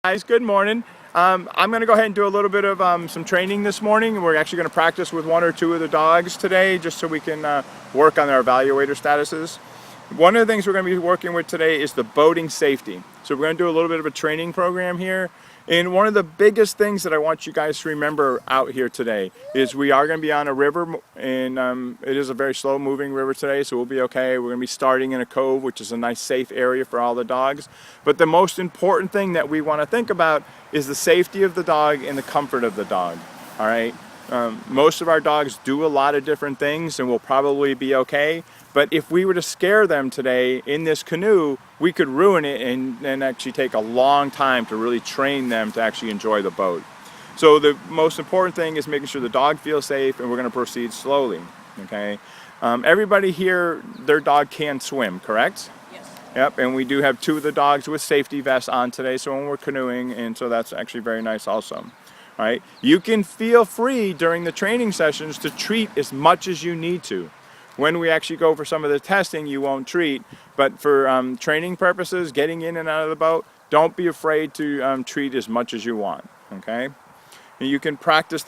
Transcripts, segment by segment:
Guys, good morning. I'm going to go ahead and do a little bit of some training this morning. We're actually going to practice with one or two of the dogs today just so we can work on our evaluator statuses. One of the things we're going to be working with today is the boating safety. So we're going to do a little bit of a training program here. And one of the biggest things that I want you guys to remember out here today is we are going to be on a river, and it is a very slow moving river today, so we'll be okay. We're going to be starting in a cove, which is a nice safe area for all the dogs. But the most important thing that we want to think about is the safety of the dog and the comfort of the dog. All right. Most of our dogs do a lot of different things and will probably be okay. But if we were to scare them today in this canoe, we could ruin it and actually take a long time to really train them to actually enjoy the boat. So the most important thing is making sure the dog feels safe, and we're going to proceed slowly. Okay. Everybody here, their dog can swim, correct? Yes. Yep, and we do have two of the dogs with safety vests on today, so when we're canoeing, and so that's actually very nice also. All right. You can feel free during the training sessions to treat as much as you need to. When we actually go for some of the testing, you won't treat, but for training purposes, getting in and out of the boat, don't be afraid to treat as much as you want, okay? And you can practice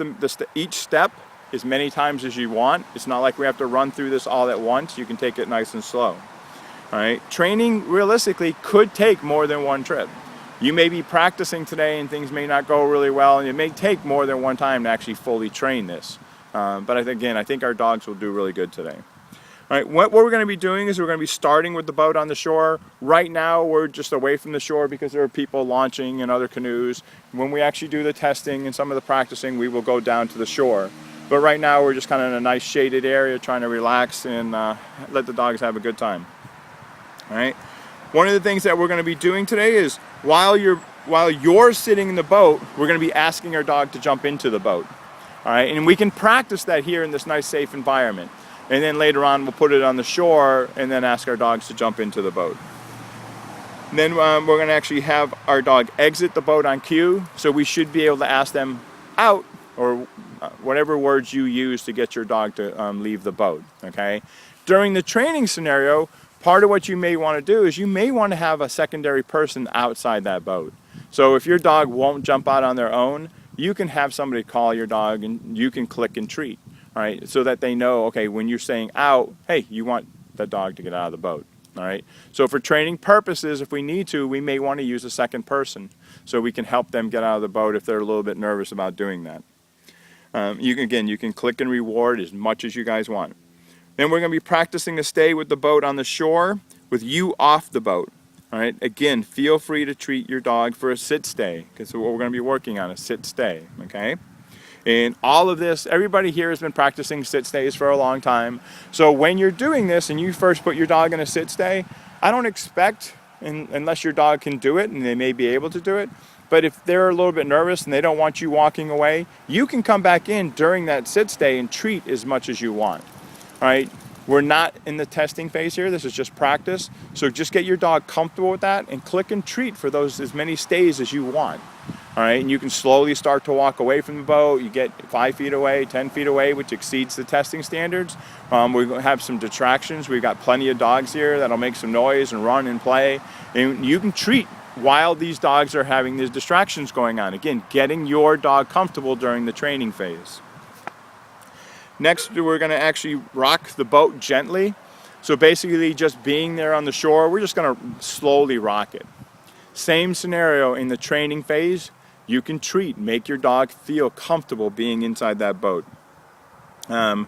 each step as many times as you want. It's not like we have to run through this all at once. You can take it nice and slow, all right? Training, realistically, could take more than one trip. You may be practicing today and things may not go really well, and it may take more than one time to actually fully train this. But I think our dogs will do really good today. All right, what we're going to be doing is we're going to be starting with the boat on the shore. Right now, we're just away from the shore because there are people launching in other canoes. When we actually do the testing and some of the practicing, we will go down to the shore. But right now, we're just kind of in a nice shaded area trying to relax and let the dogs have a good time. All right. One of the things that we're going to be doing today is while you're sitting in the boat, we're going to be asking our dog to jump into the boat. All right, and we can practice that here in this nice safe environment. And then later on, we'll put it on the shore and then ask our dogs to jump into the boat. And then we're going to actually have our dog exit the boat on cue, so we should be able to ask them out, or whatever words you use to get your dog to leave the boat. Okay. During the training scenario, part of what you may want to do is you may want to have a secondary person outside that boat. So if your dog won't jump out on their own, you can have somebody call your dog and you can click and treat, all right, so that they know, okay, when you're saying out, hey, you want the dog to get out of the boat, all right? So for training purposes, if we need to, we may want to use a second person so we can help them get out of the boat if they're a little bit nervous about doing that. You can click and reward as much as you guys want. Then we're going to be practicing to stay with the boat on the shore with you off the boat. All right. Again, feel free to treat your dog for a sit stay, because what we're going to be working on is sit stay. Okay. And all of this, everybody here has been practicing sit stays for a long time. So when you're doing this and you first put your dog in a sit stay, I don't expect, unless your dog can do it, and they may be able to do it, but if they're a little bit nervous and they don't want you walking away, you can come back in during that sit stay and treat as much as you want. All right. We're not in the testing phase here. This is just practice. So just get your dog comfortable with that and click and treat for those as many stays as you want. All right. And you can slowly start to walk away from the boat. You get 5 feet away, 10 feet away, which exceeds the testing standards. We have some distractions. We've got plenty of dogs here that'll make some noise and run and play. And you can treat while these dogs are having these distractions going on. Again, getting your dog comfortable during the training phase. Next, we're going to actually rock the boat gently. So basically just being there on the shore, we're just going to slowly rock it. Same scenario in the training phase. You can treat, make your dog feel comfortable being inside that boat. Then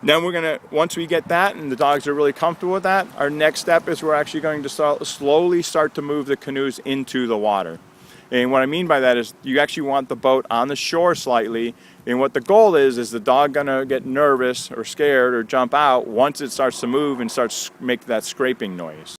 we're going to, once we get that and the dogs are really comfortable with that, our next step is we're actually going to slowly start to move the canoes into the water. And what I mean by that is you actually want the boat on the shore slightly. And what the goal is the dog gonna get nervous or scared or jump out once it starts to move and starts make that scraping noise.